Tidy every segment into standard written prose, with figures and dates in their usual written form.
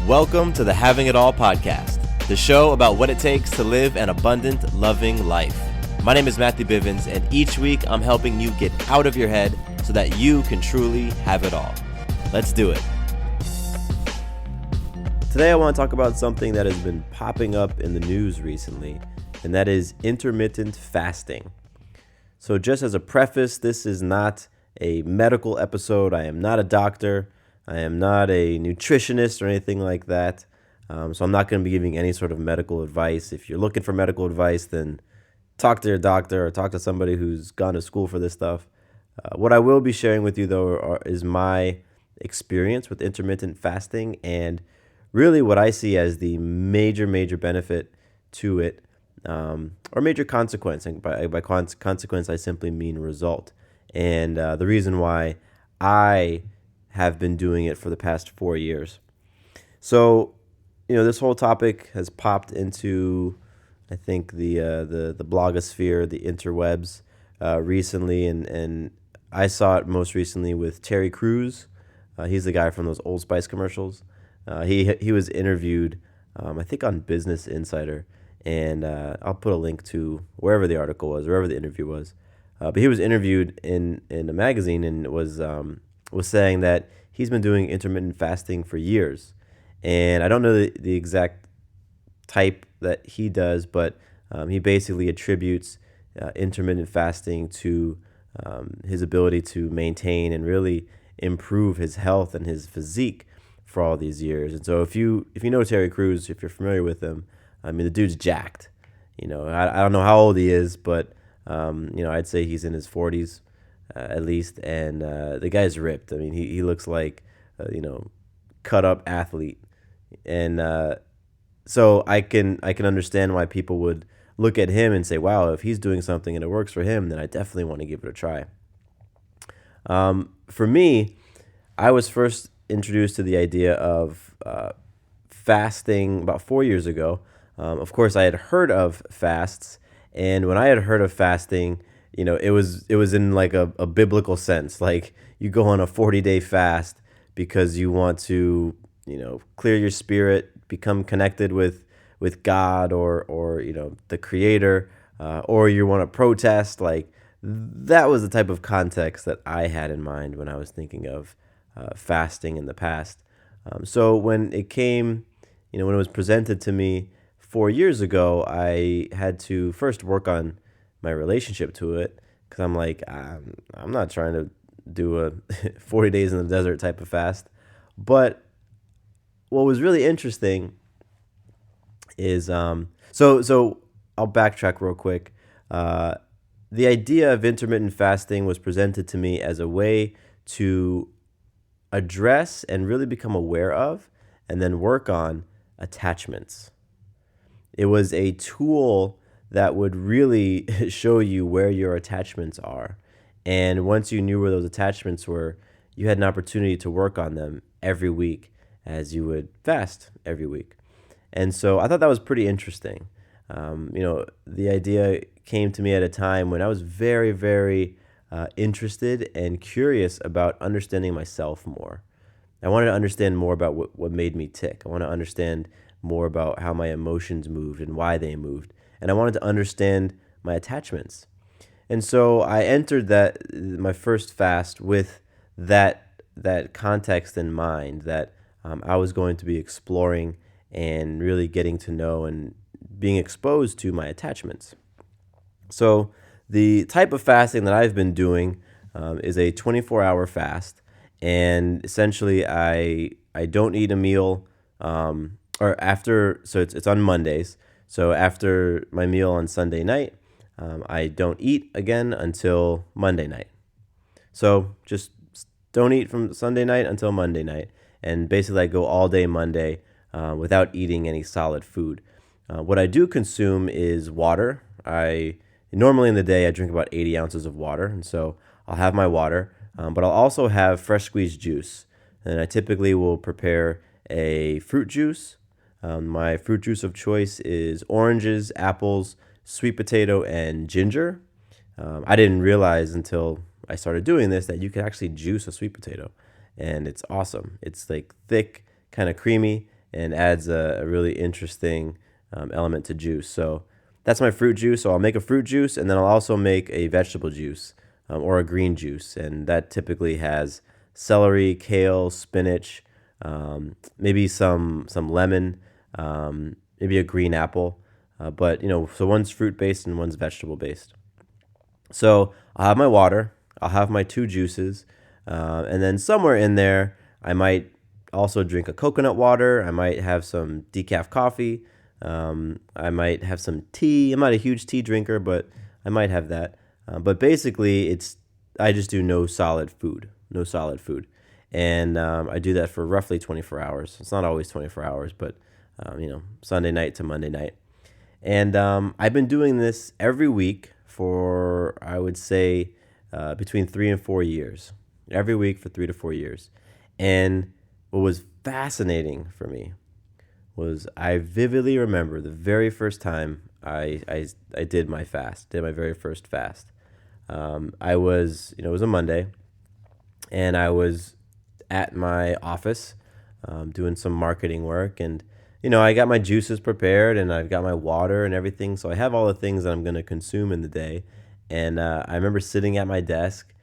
Welcome to the Having It All podcast, the show about what it takes to live an abundant, loving life. My name is Matthew Bivens, and each week I'm helping you get out of your head so that you can truly have it all. Let's do it. Today I want to talk about something that has been popping up in the news recently, and that is intermittent fasting. So just as a preface, this is not a medical episode. I am not a doctor. I am not a nutritionist or anything like that. So I'm not going to be giving any sort of medical advice. If you're looking for medical advice, then talk to your doctor or talk to somebody who's gone to school for this stuff. What I will be sharing with you, though, is my experience with intermittent fasting and really what I see as the major benefit to it, or major consequence. And by consequence, I simply mean result. And the reason why I have been doing it for the past 4 years. So, this whole topic has popped into, I think, the blogosphere, the interwebs, recently, and I saw it most recently with Terry Crews. He's the guy from those Old Spice commercials. He was interviewed, I think, on Business Insider, and I'll put a link to wherever the article was, wherever the interview was. But he was interviewed in a magazine and was saying that he's been doing intermittent fasting for years. And I don't know the exact type that he does, but he basically attributes intermittent fasting to his ability to maintain and really improve his health and his physique for all these years. And so if you know Terry Crews, if you're familiar with him, I mean, the dude's jacked. I don't know how old he is, but I'd say he's in his 40s. At least, and the guy's ripped. I mean, he looks like cut up athlete, and so I can understand why people would look at him and say, "Wow, if he's doing something and it works for him, then I definitely want to give it a try." For me, I was first introduced to the idea of fasting about 4 years ago. Of course, I had heard of fasts, and when I had heard of fasting, it was in like a biblical sense. Like, you go on a 40-day fast because you want to, clear your spirit, become connected with God or the Creator, or you want to protest. Like, that was the type of context that I had in mind when I was thinking of fasting in the past. So when it came, when it was presented to me 4 years ago, I had to first work on my relationship to it, because I'm like, I'm not trying to do a 40 days in the desert type of fast. But what was really interesting is, so I'll backtrack real quick. The idea of intermittent fasting was presented to me as a way to address and really become aware of and then work on attachments. It was a tool that would really show you where your attachments are. And once you knew where those attachments were, you had an opportunity to work on them every week as you would fast every week. And so I thought that was pretty interesting. The idea came to me at a time when I was very, very interested and curious about understanding myself more. I wanted to understand more about what made me tick. I want to understand more about how my emotions moved and why they moved. And I wanted to understand my attachments. And so I entered my first fast with that context in mind, that I was going to be exploring and really getting to know and being exposed to my attachments. So the type of fasting that I've been doing is a 24-hour fast. And essentially I don't eat a meal or after, so it's on Mondays. So after my meal on Sunday night, I don't eat again until Monday night. So just don't eat from Sunday night until Monday night. And basically I go all day Monday without eating any solid food. What I do consume is water. Normally in the day I drink about 80 ounces of water. And so I'll have my water, but I'll also have fresh squeezed juice. And I typically will prepare a fruit juice. My fruit juice of choice is oranges, apples, sweet potato, and ginger. I didn't realize until I started doing this that you could actually juice a sweet potato, and it's awesome. It's like thick, kind of creamy, and adds a really interesting element to juice. So that's my fruit juice. So I'll make a fruit juice, and then I'll also make a vegetable juice or a green juice, and that typically has celery, kale, spinach, maybe some lemon, maybe a green apple. But so one's fruit based and one's vegetable based. So I'll have my water, I'll have my two juices, and then somewhere in there, I might also drink a coconut water. I might have some decaf coffee. I might have some tea. I'm not a huge tea drinker, but I might have that. But basically, I just do no solid food, and I do that for roughly 24 hours. It's not always 24 hours, but Sunday night to Monday night. And I've been doing this every week for, I would say, between 3 and 4 years. Every week for 3 to 4 years. And what was fascinating for me was I vividly remember the very first time I did my fast, did my very first fast. It was a Monday, and I was at my office doing some marketing work, and I got my juices prepared, and I've got my water and everything, so I have all the things that I'm going to consume in the day. And I remember sitting at my desk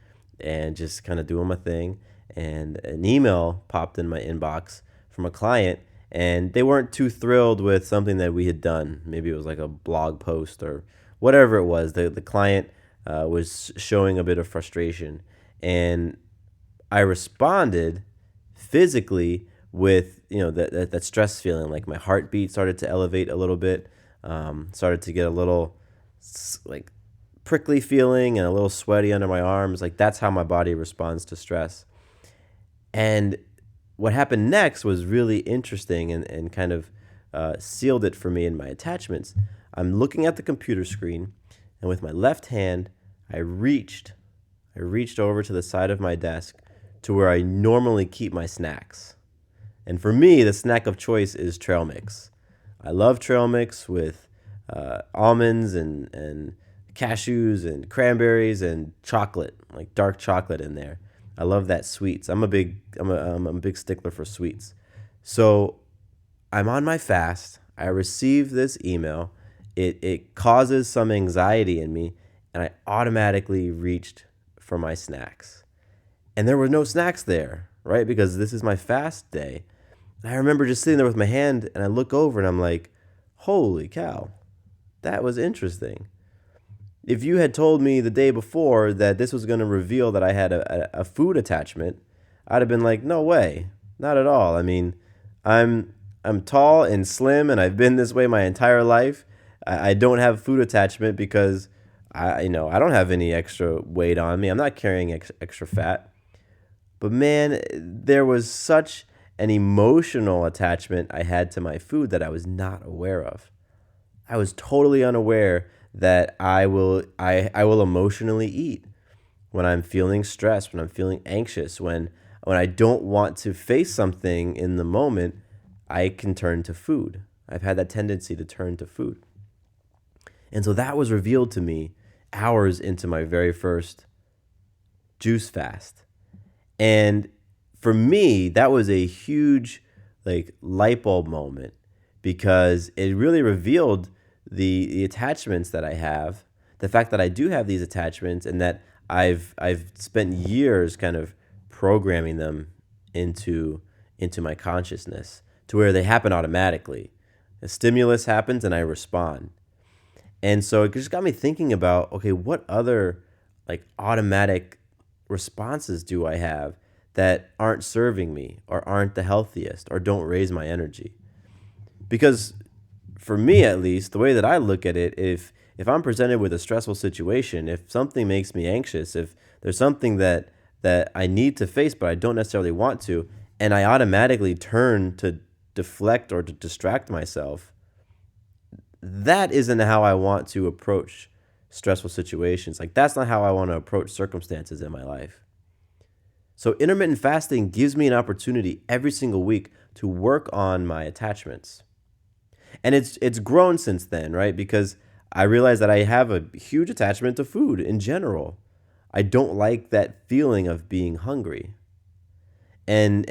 and just kind of doing my thing, and an email popped in my inbox from a client, and they weren't too thrilled with something that we had done. Maybe it was like a blog post or whatever it was. The client was showing a bit of frustration, and I responded physically with that stress feeling. Like my heartbeat started to elevate a little bit, started to get a little like prickly feeling and a little sweaty under my arms. Like that's how my body responds to stress. And what happened next was really interesting and kind of sealed it for me in my attachments. I'm looking at the computer screen, and with my left hand, I reached over to the side of my desk to where I normally keep my snacks. And for me, the snack of choice is trail mix. I love trail mix with almonds and cashews and cranberries and chocolate, like dark chocolate in there. I love that sweets. I'm a big stickler for sweets. So I'm on my fast. I receive this email. It causes some anxiety in me, and I automatically reached for my snacks. And there were no snacks there, right? Because this is my fast day. And I remember just sitting there with my hand, and I look over and I'm like, holy cow, that was interesting. If you had told me the day before that this was going to reveal that I had a food attachment, I'd have been like, no way, not at all. I mean, I'm tall and slim, and I've been this way my entire life. I don't have food attachment because I don't have any extra weight on me. I'm not carrying extra fat. But man, there was such an emotional attachment I had to my food that I was not aware of. I was totally unaware that I will emotionally eat when I'm feeling stressed, when I'm feeling anxious, when I don't want to face something in the moment. I can turn to food. I've had that tendency to turn to food. And so that was revealed to me hours into my very first juice fast. And for me, that was a huge light bulb moment, because it really revealed the attachments that I have, the fact that I do have these attachments, and that I've spent years kind of programming them into my consciousness to where they happen automatically. A stimulus happens and I respond. And so it just got me thinking about, okay, what other automatic responses do I have that aren't serving me or aren't the healthiest or don't raise my energy? Because for me, at least, the way that I look at it, if I'm presented with a stressful situation, if something makes me anxious, if there's something that I need to face but I don't necessarily want to, and I automatically turn to deflect or to distract myself, that isn't how I want to approach stressful situations. That's not how I want to approach circumstances in my life. So intermittent fasting gives me an opportunity every single week to work on my attachments. And it's grown since then, right? Because I realized that I have a huge attachment to food in general. I don't like that feeling of being hungry. And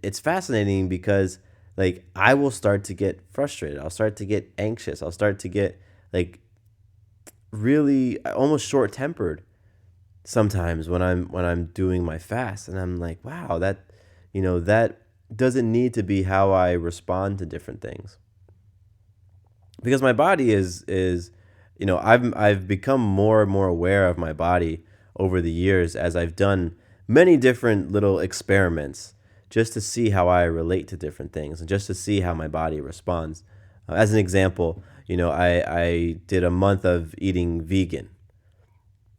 it's fascinating because like I will start to get frustrated. I'll start to get anxious. I'll start to get like really almost short-tempered sometimes when I'm doing my fast, and I'm like, wow, that doesn't need to be how I respond to different things. Because my body is I've become more and more aware of my body over the years as I've done many different little experiments just to see how I relate to different things and just to see how my body responds. As an example, I did a month of eating vegan.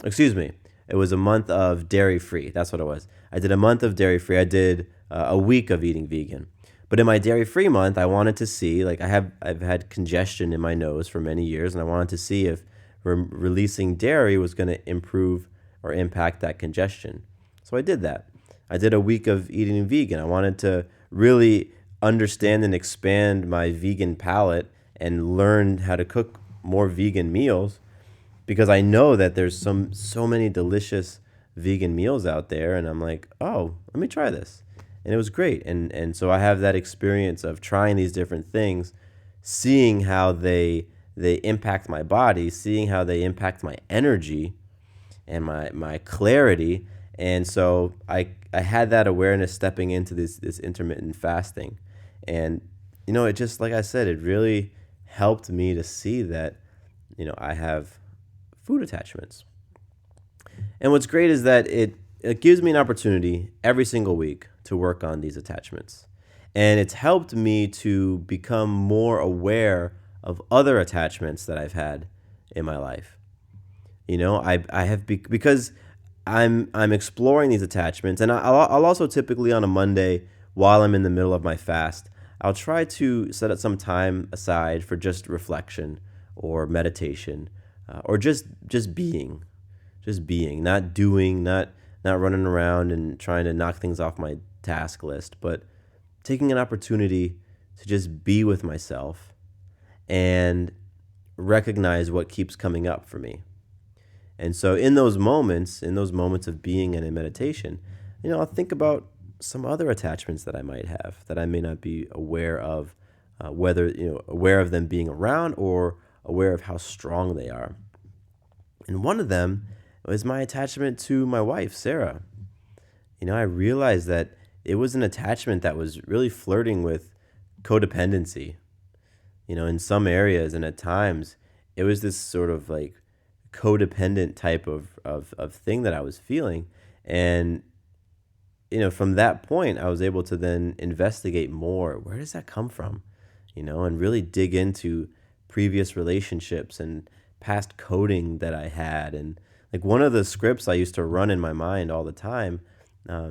Excuse me. It was a month of dairy free. That's what it was. I did a month of dairy free. I did a week of eating vegan. But in my dairy free month, I wanted to see, like I've had congestion in my nose for many years, and I wanted to see if releasing dairy was going to improve or impact that congestion. So I did that. I did a week of eating vegan. I wanted to really understand and expand my vegan palate and learn how to cook more vegan meals, because I know that there's so many delicious vegan meals out there, and I'm like, oh, let me try this. And it was great. And so I have that experience of trying these different things, seeing how they impact my body, seeing how they impact my energy and my clarity. And so I had that awareness stepping into this intermittent fasting. And it just, like I said, it really helped me to see that I have food attachments. And what's great is that it gives me an opportunity every single week to work on these attachments. And it's helped me to become more aware of other attachments that I've had in my life. Because I'm exploring these attachments, and I'll also typically on a Monday, while I'm in the middle of my fast, I'll try to set up some time aside for just reflection or meditation, or just being, not doing, not running around and trying to knock things off my task list, but taking an opportunity to just be with myself and recognize what keeps coming up for me. And so in those moments of being and in meditation, I'll think about some other attachments that I might have that I may not be aware of, whether, aware of them being around or aware of how strong they are. And one of them was my attachment to my wife, Sarah. I realized that it was an attachment that was really flirting with codependency, in some areas, and at times it was this sort of like codependent type of thing that I was feeling. And, from that point, I was able to then investigate more. Where does that come from? And really dig into previous relationships and past coding that I had. And like one of the scripts I used to run in my mind all the time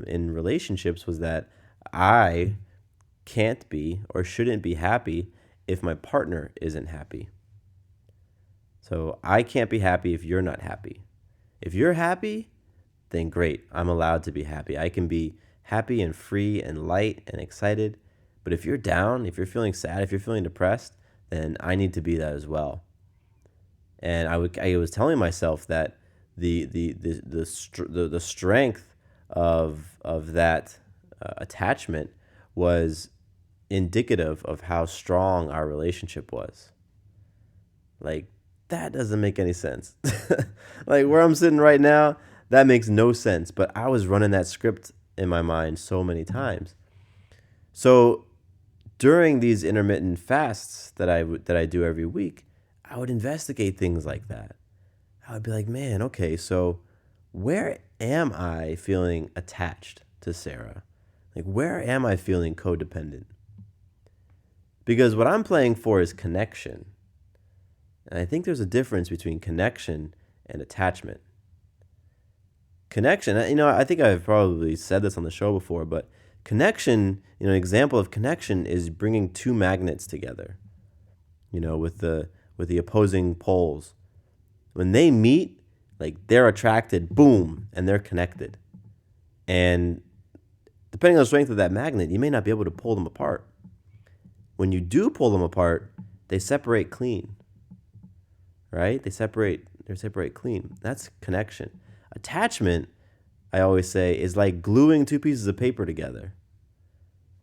in relationships was that I can't be or shouldn't be happy if my partner isn't happy. So I can't be happy if you're not happy. If you're happy, then great. I'm allowed to be happy. I can be happy and free and light and excited. But if you're down, if you're feeling sad, if you're feeling depressed, then I need to be that as well. And I was telling myself that the strength of that attachment was indicative of how strong our relationship was. Like, that doesn't make any sense. Like where I'm sitting right now, that makes no sense. But I was running that script in my mind so many times. So during these intermittent fasts that I do every week, I would investigate things like that. I would be like, man, okay, so where am I feeling attached to Sarah? Like, where am I feeling codependent? Because what I'm playing for is connection. And I think there's a difference between connection and attachment. Connection, I think I've probably said this on the show before, but connection, an example of connection is bringing two magnets together, with the opposing poles. When they meet, like they're attracted, boom, and they're connected. And depending on the strength of that magnet, you may not be able to pull them apart. When you do pull them apart, they separate clean. Right? They separate clean. That's connection. Attachment, I always say, is like gluing two pieces of paper together.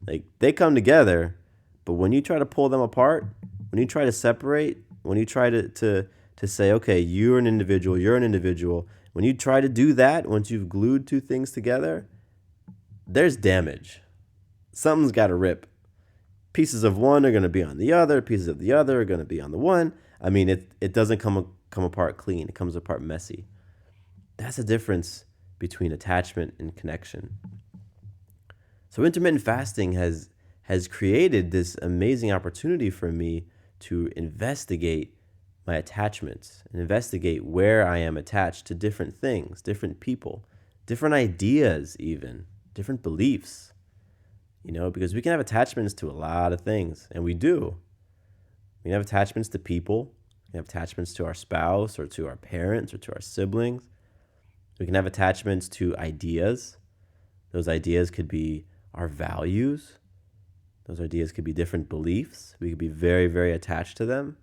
Like they come together, But when you try to pull them apart, when you try to separate, when you try to say, okay, you're an individual, when you try to do that, once you've glued two things together, there's damage. Something's got to rip. Pieces of one are going to be on the other. Pieces of the other are going to be on the one. I mean, it doesn't come apart clean. It comes apart messy. That's the difference between attachment and connection. So intermittent fasting has created this amazing opportunity for me to investigate my attachments and investigate where I am attached to different things, different people, different ideas even, different beliefs. Because we can have attachments to a lot of things, and we do. We can have attachments to people. We can have attachments to our spouse or to our parents or to our siblings. We can have attachments to ideas. Those ideas could be our values. Those ideas could be different beliefs. We could be very, very attached to them.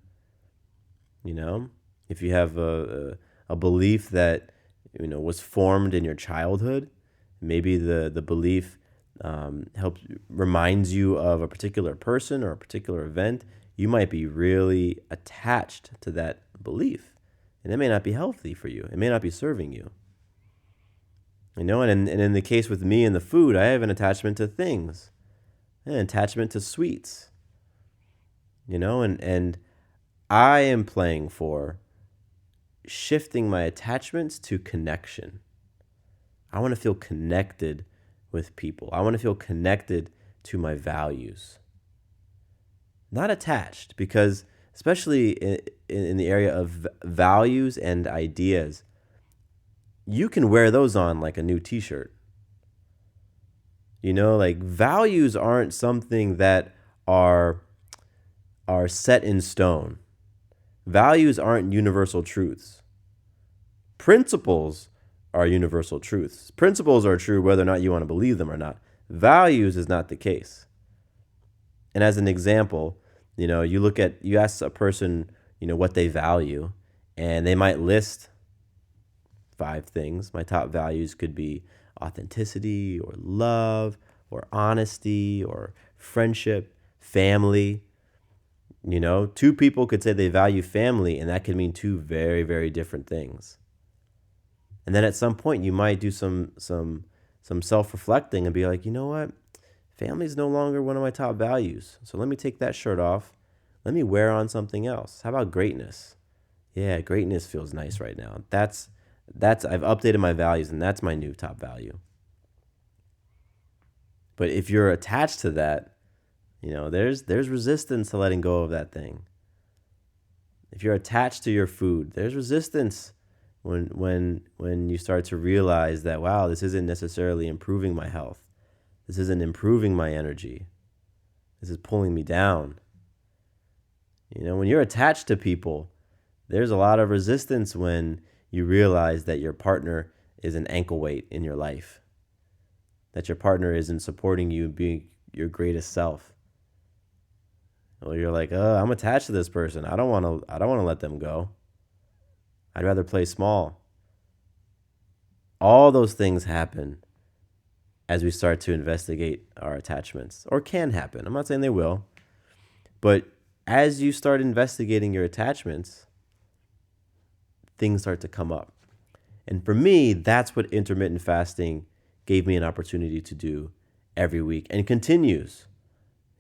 If you have a belief that, was formed in your childhood, maybe the belief reminds you of a particular person or a particular event, you might be really attached to that belief. And it may not be healthy for you. It may not be serving you. And in the case with me and the food, I have an attachment to things, an attachment to sweets, and I am playing for shifting my attachments to connection. I want to feel connected with people. I want to feel connected to my values. Not attached, because especially in the area of values and ideas, you can wear those on like a new t-shirt. Values aren't something that are set in stone. Values aren't universal truths. Principles are universal truths. Principles are true whether or not you want to believe them or not. Values is not the case. And as an example, you ask a person, what they value, and they might list 5 things. My top values could be authenticity or love or honesty or friendship, family. 2 people could say they value family, and that could mean 2 very, very different things. And then at some point you might do some self-reflecting and be like, you know what? Family is no longer one of my top values. So let me take that shirt off. Let me wear on something else. How about greatness? Yeah, greatness feels nice right now. That's I've updated my values, and that's my new top value. But if you're attached to that, there's resistance to letting go of that thing. If you're attached to your food, there's resistance when you start to realize that, wow, this isn't necessarily improving my health. This isn't improving my energy. This is pulling me down. When you're attached to people, there's a lot of resistance when you realize that your partner is an ankle weight in your life, that your partner isn't supporting you being your greatest self. Well, you're like, I'm attached to this person. I don't want to let them go. I'd rather play small. All those things happen as we start to investigate our attachments, or can happen. I'm not saying they will, but as you start investigating your attachments, things start to come up. And for me, that's what intermittent fasting gave me an opportunity to do every week, and continues.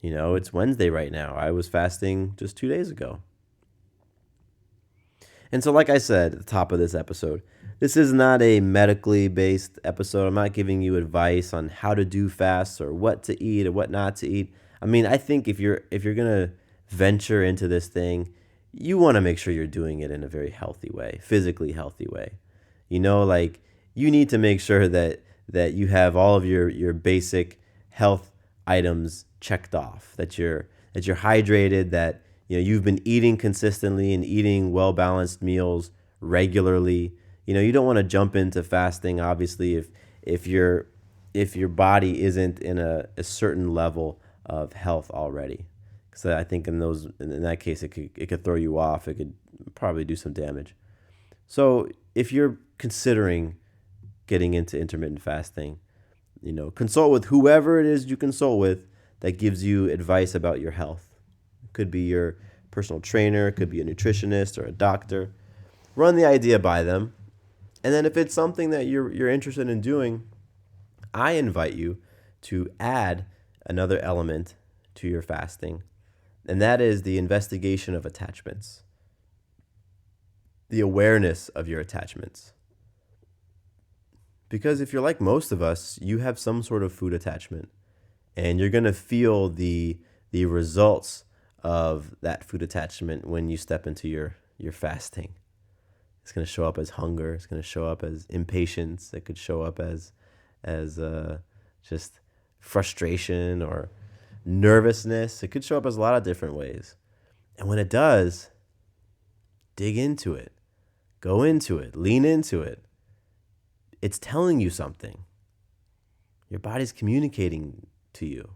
It's Wednesday right now. I was fasting just 2 days ago. And so, like I said at the top of this episode, this is not a medically based episode. I'm not giving you advice on how to do fasts or what to eat or what not to eat. I mean, I think if you're going to venture into this thing, you want to make sure you're doing it in a very healthy way, physically healthy way. You need to make sure that you have all of your basic health items checked off, that you're hydrated, that you've been eating consistently and eating well-balanced meals regularly. You don't want to jump into fasting, obviously, if your body isn't in a certain level of health already. So I think in that case, it could throw you off. It could probably do some damage. So if you're considering getting into intermittent fasting, consult with whoever it is you consult with that gives you advice about your health. It could be your personal trainer, it could be a nutritionist or a doctor. Run the idea by them. And then if it's something that you're interested in doing, I invite you to add another element to your fasting, and that is the investigation of attachments, the awareness of your attachments. Because if you're like most of us, you have some sort of food attachment, and you're going to feel the results of that food attachment when you step into your fasting. It's going to show up as hunger. It's going to show up as impatience. It could show up as just frustration or nervousness. It could show up as a lot of different ways. And when it does, dig into it. Go into it. Lean into it. It's telling you something. Your body's communicating to you.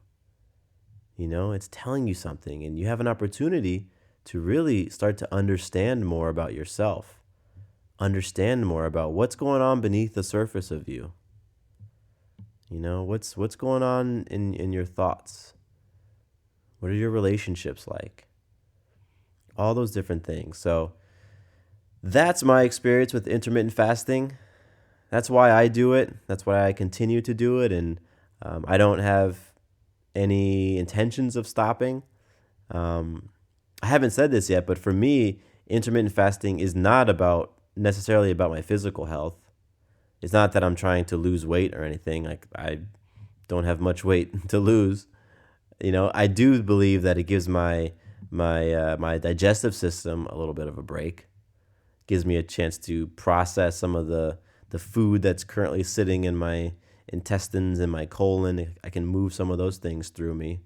It's telling you something, and you have an opportunity to really start to understand more about yourself. Understand more about what's going on beneath the surface of you. What's going on in your thoughts? What are your relationships like? All those different things. So that's my experience with intermittent fasting. That's why I do it. That's why I continue to do it. And I don't have any intentions of stopping. I haven't said this yet, but for me, intermittent fasting is not necessarily about my physical health. It's not that I'm trying to lose weight or anything. Like, I don't have much weight to lose. I do believe that it gives my digestive system a little bit of a break. Gives me a chance to process some of the food that's currently sitting in my intestines and my colon. I can move some of those things through me.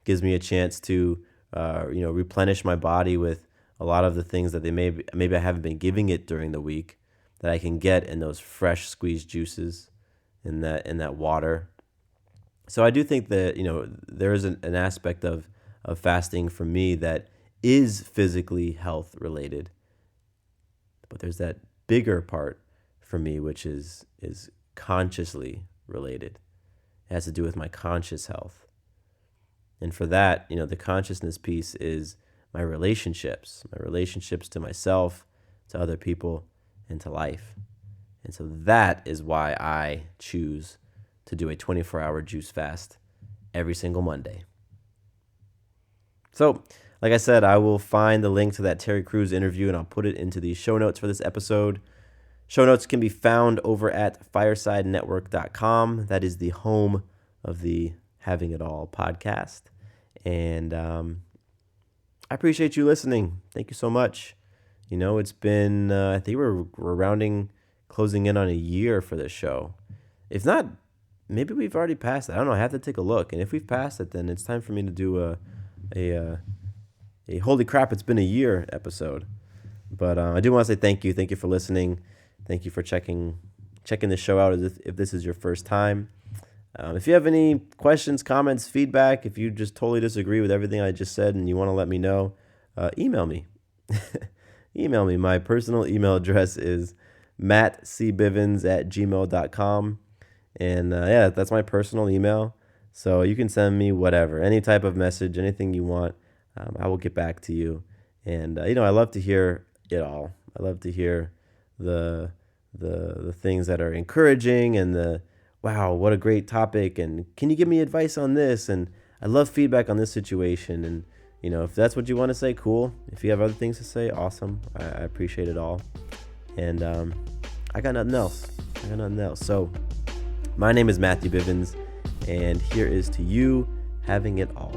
Gives me a chance to replenish my body with a lot of the things that maybe I haven't been giving it during the week, that I can get in those fresh squeezed juices, in that water. So I do think that there is an aspect of fasting for me that is physically health related, but there's that bigger part for me which is consciously related. It has to do with my conscious health, and for that, the consciousness piece is my relationships to myself, to other people, and to life. And so that is why I choose to do a 24-hour juice fast every single Monday. So, like I said, I will find the link to that Terry Crews interview and I'll put it into the show notes for this episode. Show notes can be found over at firesidenetwork.com. That is the home of the Having It All podcast. And I appreciate you listening. Thank you so much. It's been, I think we're closing in on a year for this show. If not, maybe we've already passed it. I don't know. I have to take a look. And if we've passed it, then it's time for me to do a holy crap, it's been a year episode. But I do want to say thank you. Thank you for listening. Thank you for checking the show out if this is your first time. If you have any questions, comments, feedback, if you just totally disagree with everything I just said and you want to let me know, email me. Email me. My personal email address is mattcbivens@gmail.com. And that's my personal email. So you can send me whatever, any type of message, anything you want. I will get back to you. And, I love to hear it all. I love to hear the things that are encouraging and wow, what a great topic. And can you give me advice on this? And I love feedback on this situation. And, if that's what you want to say, cool. If you have other things to say, awesome. I appreciate it all. And I got nothing else. So my name is Matthew Bivens, and here is to you having it all.